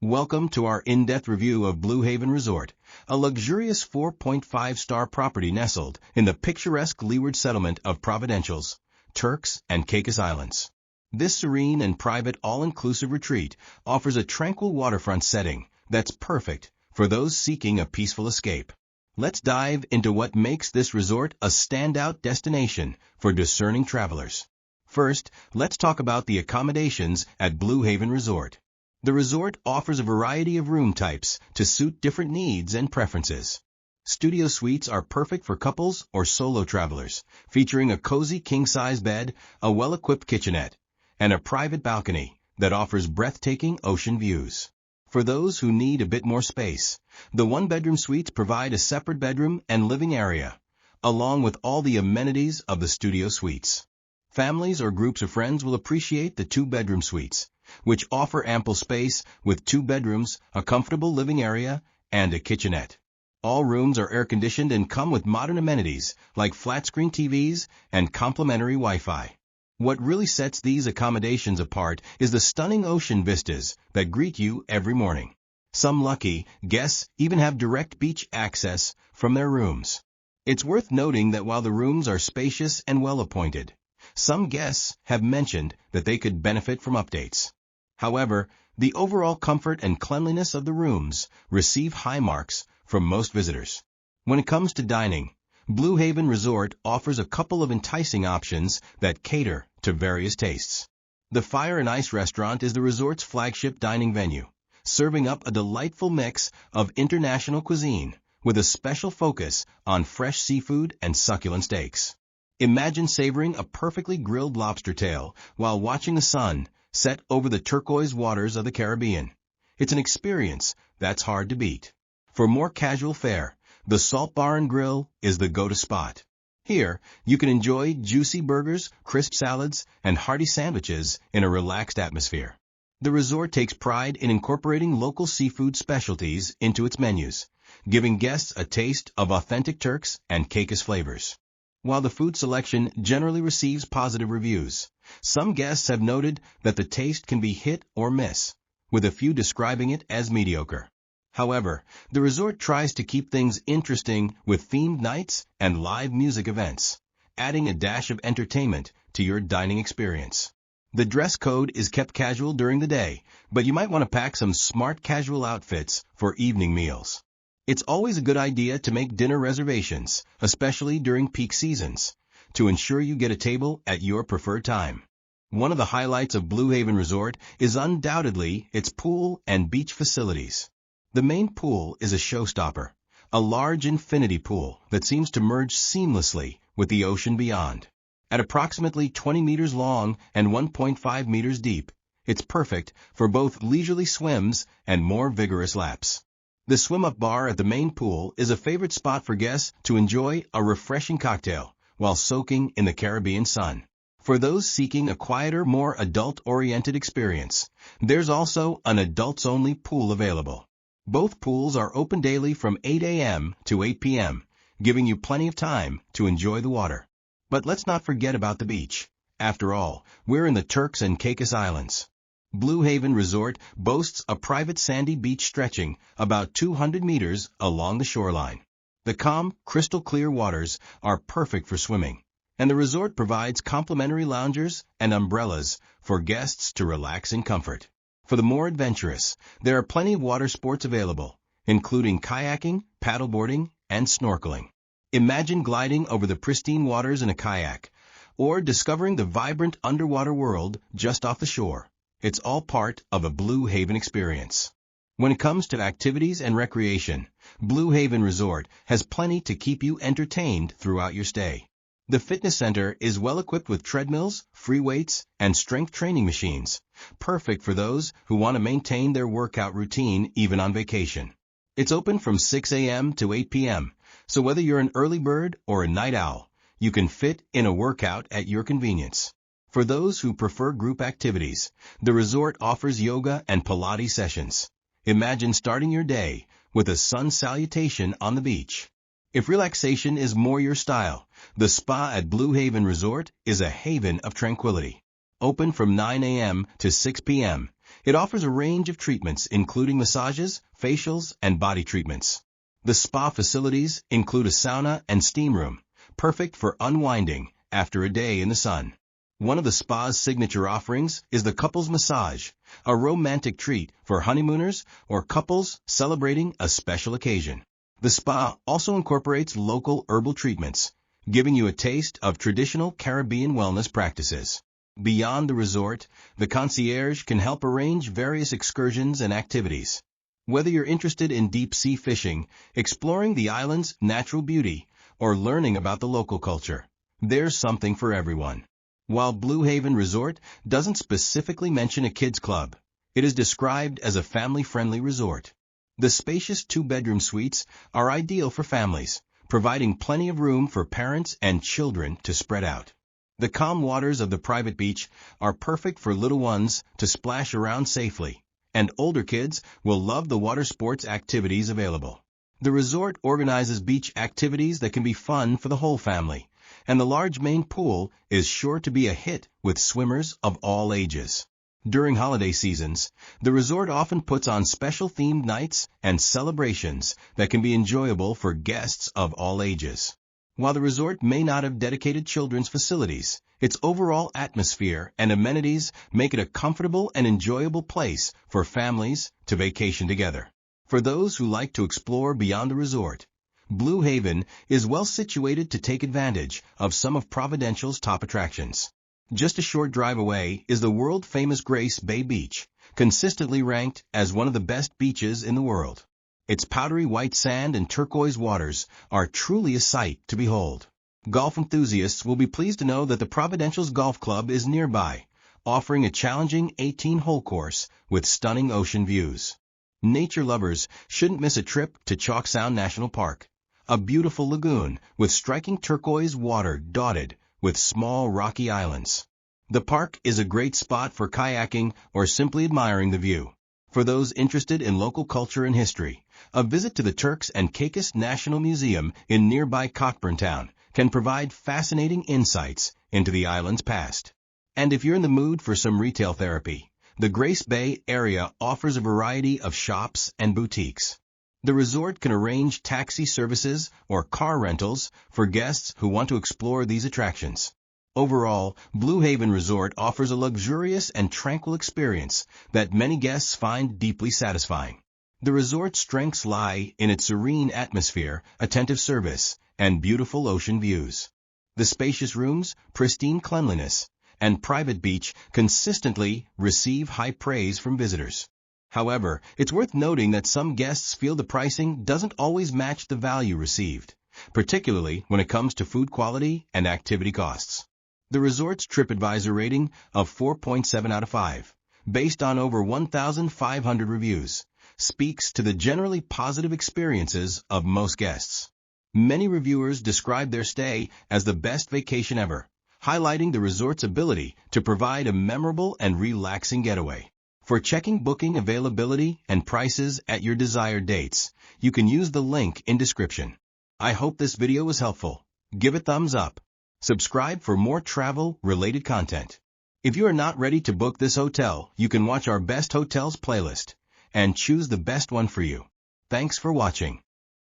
Welcome to our in-depth review of Blue Haven Resort, a luxurious 4.5-star property nestled in the picturesque leeward settlement of Providenciales, Turks and Caicos Islands. This serene and private all-inclusive retreat offers a tranquil waterfront setting that's perfect for those seeking a peaceful escape. Let's dive into what makes this resort a standout destination for discerning travelers. First, let's talk about the accommodations at Blue Haven Resort. The resort offers a variety of room types to suit different needs and preferences. Studio suites are perfect for couples or solo travelers, featuring a cozy king-size bed, a well-equipped kitchenette, and a private balcony that offers breathtaking ocean views. For those who need a bit more space, the one-bedroom suites provide a separate bedroom and living area, along with all the amenities of the studio suites. Families or groups of friends will appreciate the two-bedroom suites, which offer ample space with 2 bedrooms, a comfortable living area, and a kitchenette. All rooms are air-conditioned and come with modern amenities like flat-screen TVs and complimentary Wi-Fi. What really sets these accommodations apart is the stunning ocean vistas that greet you every morning. Some lucky guests even have direct beach access from their rooms. It's worth noting that while the rooms are spacious and well-appointed, some guests have mentioned that they could benefit from updates. However, the overall comfort and cleanliness of the rooms receive high marks from most visitors. When it comes to dining, Blue Haven Resort offers a couple of enticing options that cater to various tastes. The Fire and Ice restaurant is the resort's flagship dining venue, serving up a delightful mix of international cuisine with a special focus on fresh seafood and succulent steaks. Imagine savoring a perfectly grilled lobster tail while watching the sun set over the turquoise waters of the Caribbean. It's an experience that's hard to beat. For more casual fare, the Salt Bar and Grill is the go-to spot. Here, you can enjoy juicy burgers, crisp salads, and hearty sandwiches in a relaxed atmosphere. The resort takes pride in incorporating local seafood specialties into its menus, giving guests a taste of authentic Turks and Caicos flavors. While the food selection generally receives positive reviews, some guests have noted that the taste can be hit or miss, with a few describing it as mediocre. However, the resort tries to keep things interesting with themed nights and live music events, adding a dash of entertainment to your dining experience. The dress code is kept casual during the day, but you might want to pack some smart casual outfits for evening meals. It's always a good idea to make dinner reservations, especially during peak seasons, to ensure you get a table at your preferred time. One of the highlights of Blue Haven Resort is undoubtedly its pool and beach facilities. The main pool is a showstopper, a large infinity pool that seems to merge seamlessly with the ocean beyond. At approximately 20 meters long and 1.5 meters deep, it's perfect for both leisurely swims and more vigorous laps. The swim-up bar at the main pool is a favorite spot for guests to enjoy a refreshing cocktail while soaking in the Caribbean sun. For those seeking a quieter, more adult-oriented experience, there's also an adults-only pool available. Both pools are open daily from 8 a.m. to 8 p.m., giving you plenty of time to enjoy the water. But let's not forget about the beach. After all, we're in the Turks and Caicos Islands. Blue Haven Resort boasts a private sandy beach stretching about 200 meters along the shoreline. The calm, crystal-clear waters are perfect for swimming, and the resort provides complimentary loungers and umbrellas for guests to relax in comfort. For the more adventurous, there are plenty of water sports available, including kayaking, paddleboarding, and snorkeling. Imagine gliding over the pristine waters in a kayak, or discovering the vibrant underwater world just off the shore. It's all part of a Blue Haven experience. When it comes to activities and recreation, Blue Haven Resort has plenty to keep you entertained throughout your stay. The fitness center is well equipped with treadmills, free weights, and strength training machines, perfect for those who want to maintain their workout routine even on vacation. It's open from 6 a.m. to 8 p.m., so whether you're an early bird or a night owl, you can fit in a workout at your convenience. For those who prefer group activities, the resort offers yoga and Pilates sessions. Imagine starting your day with a sun salutation on the beach. If relaxation is more your style, the spa at Blue Haven Resort is a haven of tranquility. Open from 9 a.m. to 6 p.m., It offers a range of treatments including massages, facials, and body treatments. The spa facilities include a sauna and steam room, perfect for unwinding after a day in the sun. One of the spa's signature offerings is the couples massage, a romantic treat for honeymooners or couples celebrating a special occasion. The spa also incorporates local herbal treatments, giving you a taste of traditional Caribbean wellness practices. Beyond the resort, the concierge can help arrange various excursions and activities. Whether you're interested in deep-sea fishing, exploring the island's natural beauty, or learning about the local culture, there's something for everyone. While Blue Haven Resort doesn't specifically mention a kids club, it is described as a family-friendly resort. The spacious two-bedroom suites are ideal for families, providing plenty of room for parents and children to spread out. The calm waters of the private beach are perfect for little ones to splash around safely, and older kids will love the water sports activities available. The resort organizes beach activities that can be fun for the whole family, and the large main pool is sure to be a hit with swimmers of all ages. During holiday seasons, the resort often puts on special themed nights and celebrations that can be enjoyable for guests of all ages. While the resort may not have dedicated children's facilities, its overall atmosphere and amenities make it a comfortable and enjoyable place for families to vacation together. For those who like to explore beyond the resort, Blue Haven is well situated to take advantage of some of Providencial's top attractions. Just a short drive away is the world-famous Grace Bay Beach, consistently ranked as one of the best beaches in the world. Its powdery white sand and turquoise waters are truly a sight to behold. Golf enthusiasts will be pleased to know that the Providencial's Golf Club is nearby, offering a challenging 18-hole course with stunning ocean views. Nature lovers shouldn't miss a trip to Chalk Sound National Park, a beautiful lagoon with striking turquoise water dotted with small rocky islands. The park is a great spot for kayaking or simply admiring the view. For those interested in local culture and history, a visit to the Turks and Caicos National Museum in nearby Cockburn Town can provide fascinating insights into the island's past. And if you're in the mood for some retail therapy, the Grace Bay area offers a variety of shops and boutiques. The resort can arrange taxi services or car rentals for guests who want to explore these attractions. Overall, Blue Haven Resort offers a luxurious and tranquil experience that many guests find deeply satisfying. The resort's strengths lie in its serene atmosphere, attentive service, and beautiful ocean views. The spacious rooms, pristine cleanliness, and private beach consistently receive high praise from visitors. However, it's worth noting that some guests feel the pricing doesn't always match the value received, particularly when it comes to food quality and activity costs. The resort's TripAdvisor rating of 4.7 out of 5, based on over 1,500 reviews, speaks to the generally positive experiences of most guests. Many reviewers describe their stay as the best vacation ever, highlighting the resort's ability to provide a memorable and relaxing getaway. For checking booking availability and prices at your desired dates, you can use the link in description. I hope this video was helpful. Give it thumbs up. Subscribe for more travel-related content. If you are not ready to book this hotel, you can watch our Best Hotels playlist and choose the best one for you. Thanks for watching.